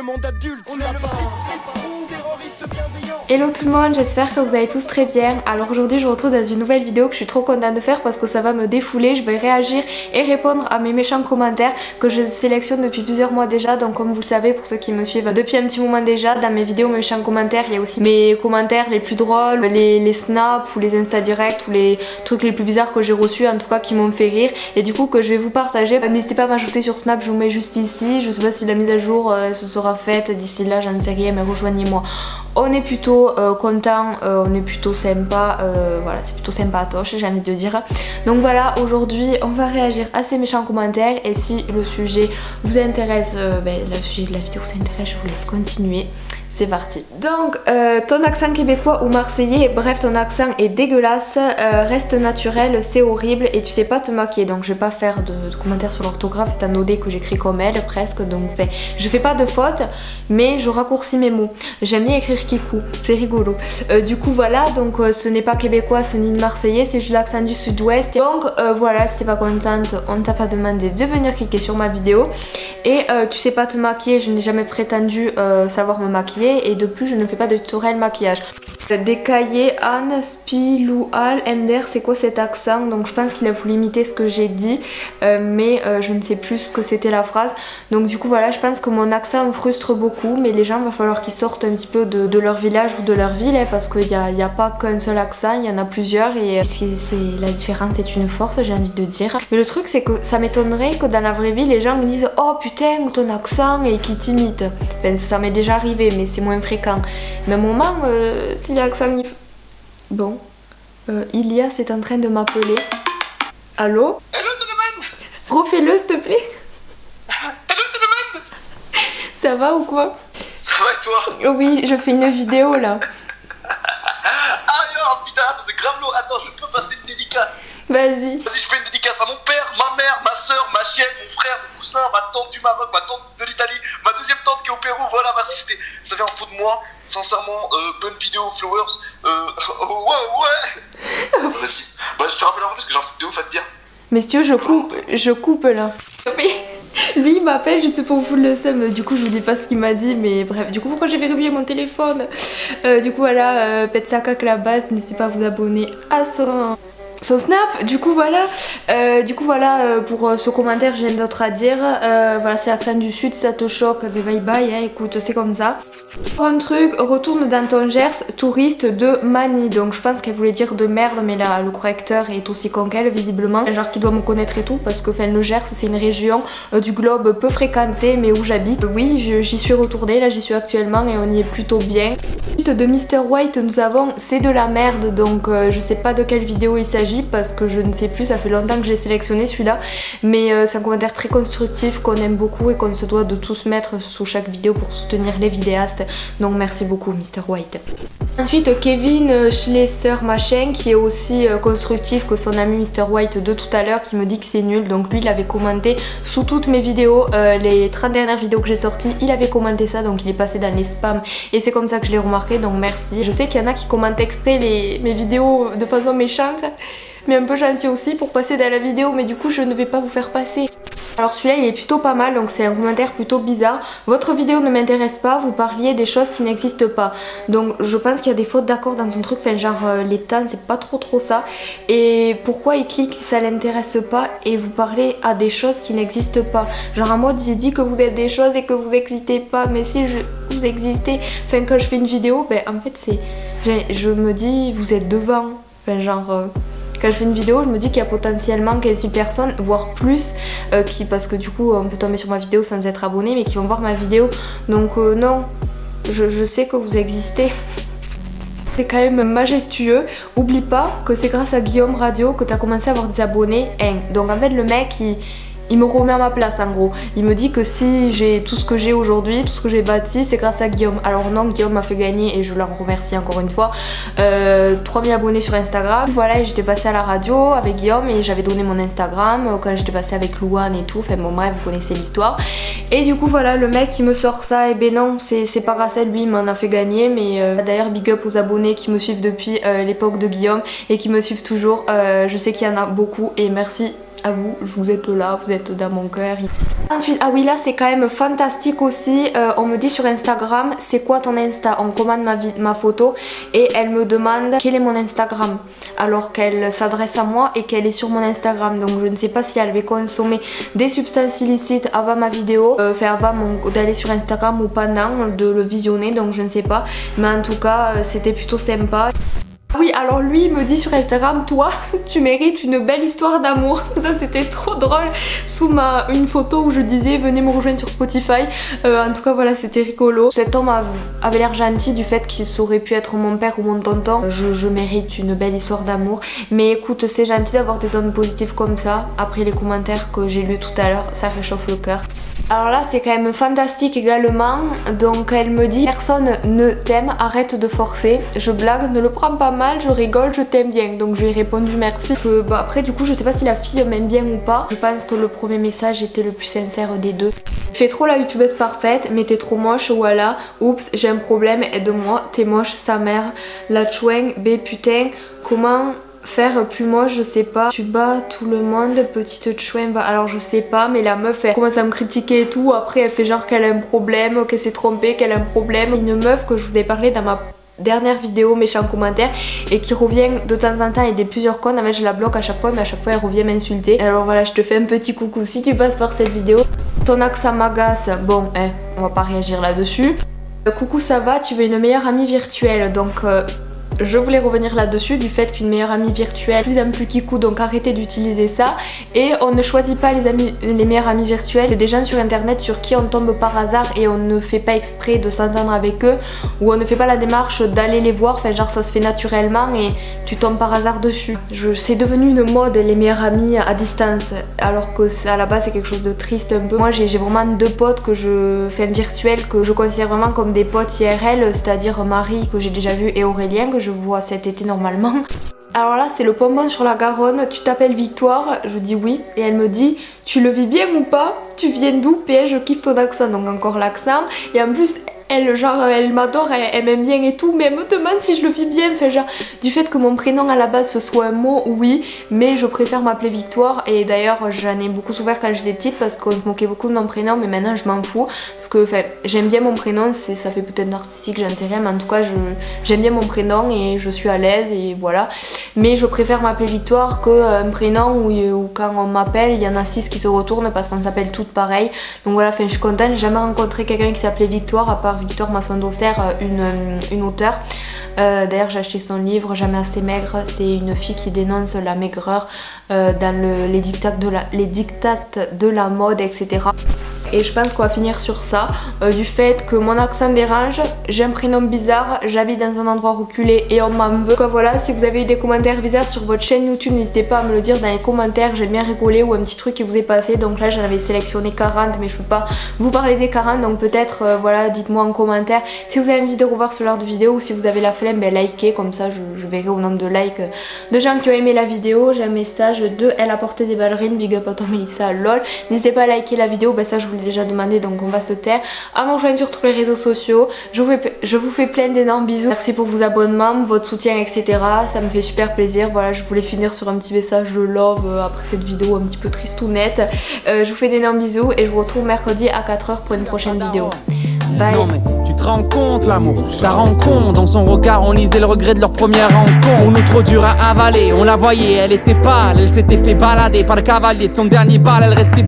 le monde adulte. On est le fric, terroriste bienveillant. Hello tout le monde, j'espère que vous allez tous très bien. Alors aujourd'hui je vous retrouve dans une nouvelle vidéo que je suis trop contente de faire parce que ça va me défouler. Je vais réagir et répondre à mes méchants commentaires que je sélectionne depuis plusieurs mois déjà. Donc comme vous le savez, pour ceux qui me suivent depuis un petit moment déjà, dans mes vidéos, mes méchants commentaires, il y a aussi mes commentaires les plus drôles, les snaps ou les insta directs ou les trucs les plus bizarres que j'ai reçus, en tout cas qui m'ont fait rire et du coup que je vais vous partager. N'hésitez pas à m'ajouter sur Snap, je vous mets juste ici. Je sais pas si la mise à jour se sera faite d'ici là, j'en sais rien, mais rejoignez-moi. On est plutôt content, on est plutôt sympa, voilà, c'est plutôt sympatoche, j'ai envie de dire. Donc voilà, aujourd'hui on va réagir à ces méchants commentaires et si le sujet vous intéresse, le sujet de la vidéo vous intéresse, je vous laisse continuer. C'est parti. Donc ton accent québécois ou marseillais, bref ton accent est dégueulasse, reste naturel, c'est horrible et tu sais pas te maquiller. Donc je vais pas faire de commentaires sur l'orthographe étant donné que j'écris comme elle presque. Donc je fais pas de fautes mais je raccourcis mes mots. J'aime bien écrire kikou, c'est rigolo. Du coup voilà, donc ce n'est pas québécois, ce n'est marseillais, c'est juste l'accent du sud-ouest. Donc voilà, si t'es pas contente, on t'a pas demandé de venir cliquer sur ma vidéo. Et tu sais pas te maquiller, je n'ai jamais prétendu savoir me maquiller. Et de plus je ne fais pas de tutoriel maquillage. Décaillé, Anne, Spiloual, MDR, c'est quoi cet accent? Donc je pense qu'il a voulu imiter ce que j'ai dit mais je ne sais plus ce que c'était la phrase. Donc du coup voilà, je pense que mon accent me frustre beaucoup, mais les gens il va falloir qu'ils sortent un petit peu de leur village ou de leur ville hein, parce qu'il n'y a pas qu'un seul accent, il y en a plusieurs et la différence est une force, j'ai envie de dire. Mais le truc c'est que ça m'étonnerait que dans la vraie vie les gens me disent oh putain ton accent et qu'ils t'imitent. Enfin ça m'est déjà arrivé mais c'est moins fréquent. Mais à un moment si l'accent bon Ilias est en train de m'appeler. Allô? Hello tout le monde. Refais-le s'il te plaît. Hello tout le monde. Ça va ou quoi? Ça va et toi? Oui, je fais une vidéo là. Ah non putain, c'est grave lourd. Attends, je peux passer une dédicace? Vas-y. Vas-y, je fais une dédicace à mon père, ma mère, ma soeur, ma chienne, mon frère, mon cousin, ma tante du Maroc, ma tante de l'Italie, ma deuxième tante qui est au Pérou. Voilà, vas-y, ça fait un faux de moi. Sincèrement, bonne vidéo, Flowers. Ouais. Vas-y. Bah, je te rappelle parce que j'ai un truc de ouf à te dire. Mais si tu veux, je coupe là. Lui il m'appelle juste pour vous le seum. Du coup, je vous dis pas ce qu'il m'a dit, mais bref. Du coup, pourquoi j'ai vérifié mon téléphone? Du coup, voilà, Petsaka la base. N'hésitez pas à vous abonner à son snap. Du coup voilà, pour ce commentaire j'ai rien d'autre à dire. Voilà, c'est l'accent du sud, si ça te choque, mais bye bye, hein, écoute, c'est comme ça. Pour un truc, retourne dans ton Gers, touriste de Mani. Donc je pense qu'elle voulait dire de merde, mais là le correcteur est aussi con qu'elle visiblement. Genre qui doit me connaître et tout, parce que le Gers c'est une région du globe peu fréquentée mais où j'habite. Oui, j'y suis retournée, là j'y suis actuellement et on y est plutôt bien. De Mr White nous avons c'est de la merde, donc je sais pas de quelle vidéo il s'agit parce que je ne sais plus, ça fait longtemps que j'ai sélectionné celui-là, mais c'est un commentaire très constructif qu'on aime beaucoup et qu'on se doit de tous mettre sous chaque vidéo pour soutenir les vidéastes, donc merci beaucoup Mr White. Ensuite Kevin Schlesser machin qui est aussi constructif que son ami Mr White de tout à l'heure qui me dit que c'est nul, donc lui il avait commenté sous toutes mes vidéos, les 30 dernières vidéos que j'ai sorties il avait commenté ça, donc il est passé dans les spams et c'est comme ça que je l'ai remarqué, donc merci. Je sais qu'il y en a qui commentent exprès mes vidéos de façon méchante mais un peu gentil aussi pour passer dans la vidéo, mais du coup je ne vais pas vous faire passer. Alors celui-là il est plutôt pas mal, donc c'est un commentaire plutôt bizarre. Votre vidéo ne m'intéresse pas, vous parliez des choses qui n'existent pas. Donc je pense qu'il y a des fautes d'accord dans son truc, enfin genre les temps c'est pas trop ça. Et pourquoi il clique si ça l'intéresse pas et vous parlez à des choses qui n'existent pas? Genre en mode j'ai dit que vous êtes des choses et que vous existez pas, mais si vous existez, enfin quand je fais une vidéo, ben en fait c'est... Je me dis vous êtes devant, enfin genre... Quand je fais une vidéo, je me dis qu'il y a potentiellement 15 000 personnes, voire plus, parce que du coup on peut tomber sur ma vidéo sans être abonné, mais qui vont voir ma vidéo. Donc non, je sais que vous existez. C'est quand même majestueux. Oublie pas que c'est grâce à Guillaume Radio que tu as commencé à avoir des abonnés. Donc en fait le mec il me remet à ma place en gros. Il me dit que si j'ai tout ce que j'ai aujourd'hui, tout ce que j'ai bâti, c'est grâce à Guillaume. Alors non, Guillaume m'a fait gagner et je l'en remercie encore une fois 3000 abonnés sur Instagram. Voilà, j'étais passée à la radio avec Guillaume et j'avais donné mon Instagram quand j'étais passée avec Louane et tout. Enfin bon bref, vous connaissez l'histoire. Et du coup voilà, le mec il me sort ça et ben non, c'est pas grâce à lui, il m'en a fait gagner. Mais d'ailleurs big up aux abonnés qui me suivent depuis l'époque de Guillaume et qui me suivent toujours. Je sais qu'il y en a beaucoup et merci à vous, vous êtes là, vous êtes dans mon cœur. Ensuite, ah oui, là c'est quand même fantastique aussi, on me dit sur Instagram, c'est quoi ton Insta? On commande ma photo et elle me demande quel est mon Instagram, alors qu'elle s'adresse à moi et qu'elle est sur mon Instagram. Donc je ne sais pas si elle avait consommé des substances illicites avant ma vidéo, avant d'aller sur Instagram ou pendant, de le visionner, donc je ne sais pas. Mais en tout cas, c'était plutôt sympa. Oui, alors lui il me dit sur Instagram, toi tu mérites une belle histoire d'amour. Ça c'était trop drôle, sous une photo où je disais venez me rejoindre sur Spotify. En tout cas voilà, c'était rigolo. Cet homme avait l'air gentil du fait qu'il aurait pu être mon père ou mon tonton. Je mérite une belle histoire d'amour. Mais écoute, c'est gentil d'avoir des ondes positives comme ça. Après les commentaires que j'ai lus tout à l'heure, ça réchauffe le cœur. Alors là c'est quand même fantastique également, donc elle me dit personne ne t'aime, arrête de forcer. Je blague, ne le prends pas mal, je rigole, je t'aime bien. Donc je lui ai répondu merci. Parce que, après du coup je sais pas si la fille m'aime bien ou pas. Je pense que le premier message était le plus sincère des deux. Tu fais trop la youtubeuse parfaite, mais t'es trop moche, voilà. Oups, j'ai un problème, aide-moi, t'es moche, sa mère. La chouin, bé putain, comment faire plus moche, je sais pas. Tu bats tout le monde, petite chouin. Alors je sais pas, mais la meuf elle commence à me critiquer et tout. Après elle fait genre qu'elle a un problème, qu'elle s'est trompée, qu'elle a un problème. Une meuf que je vous ai parlé dans ma dernière vidéo méchant commentaire et qui revient de temps en temps et des plusieurs connes. En fait je la bloque à chaque fois, mais à chaque fois elle revient m'insulter. Alors voilà, je te fais un petit coucou si tu passes par cette vidéo. Ton accent m'agace, bon on va pas réagir là-dessus. Coucou, ça va, tu veux une meilleure amie virtuelle? Donc je voulais revenir là-dessus, du fait qu'une meilleure amie virtuelle plus un plus kikou, donc arrêtez d'utiliser ça. Et on ne choisit pas les meilleurs amis virtuels, c'est des gens sur internet sur qui on tombe par hasard et on ne fait pas exprès de s'entendre avec eux, ou on ne fait pas la démarche d'aller les voir, enfin genre ça se fait naturellement et tu tombes par hasard dessus. C'est devenu une mode les meilleurs amis à distance, alors que à la base c'est quelque chose de triste un peu. Moi j'ai vraiment deux potes que virtuels, que je considère vraiment comme des potes IRL, c'est-à-dire Marie que j'ai déjà vu et Aurélien que je vois cet été normalement. Alors là c'est le pompon sur la Garonne, tu t'appelles Victoire? Je dis oui et elle me dit tu le vis bien ou pas? Tu viens d'où? PS je kiffe ton accent, donc encore l'accent. Et en plus elle genre elle m'adore, elle m'aime bien et tout, mais elle me demande si je le vis bien. Enfin genre du fait que mon prénom à la base ce soit un mot, oui, mais je préfère m'appeler Victoire. Et d'ailleurs j'en ai beaucoup souffert quand j'étais petite parce qu'on se moquait beaucoup de mon prénom, mais maintenant je m'en fous parce que j'aime bien mon prénom. Ça fait peut-être narcissique, j'en sais rien, mais en tout cas j'aime bien mon prénom et je suis à l'aise et voilà. Mais je préfère m'appeler Victoire qu'un prénom où quand on m'appelle il y en a 6 qui se retournent parce qu'on s'appelle toutes pareil. Donc voilà, je suis contente, j'ai jamais rencontré quelqu'un qui s'appelait Victoire à part Victoire Masson-D'Auxerre, une auteure. D'ailleurs j'ai acheté son livre Jamais assez maigre. C'est une fille qui dénonce la maigreur dans les dictats de la mode, etc. Et je pense qu'on va finir sur ça, du fait que mon accent dérange, j'ai un prénom bizarre, j'habite dans un endroit reculé et on m'en veut. Donc voilà, si vous avez eu des commentaires bizarres sur votre chaîne YouTube, n'hésitez pas à me le dire dans les commentaires, j'aime bien rigoler, ou un petit truc qui vous est passé. Donc là j'en avais sélectionné 40, mais je peux pas vous parler des 40, donc peut-être voilà, dites-moi en commentaire si vous avez envie de revoir ce genre de vidéo, ou si vous avez la flemme, ben likez, comme ça je verrai au nombre de likes de gens qui ont aimé la vidéo. J'ai un message de Elle a porté des ballerines, big up à toi Mélissa, lol. N'hésitez pas à liker la vidéo, ben ça je vous l'ai déjà demandé, donc on va se taire. À me rejoindre sur tous les réseaux sociaux. Je vous fais plein d'énormes bisous. Merci pour vos abonnements, votre soutien, etc. Ça me fait super plaisir. Voilà, je voulais finir sur un petit message de love après cette vidéo un petit peu tristounette. Je vous fais d'énormes bisous et je vous retrouve mercredi à 4 h pour une prochaine vidéo. Bye. Non mais tu te rends compte l'amour, ça rend con. Dans son regard on lisait le regret de leur première rencontre. Pour nous trop dur à avaler, on la voyait, elle était pâle. Elle s'était fait balader par le cavalier de son dernier bal, elle restait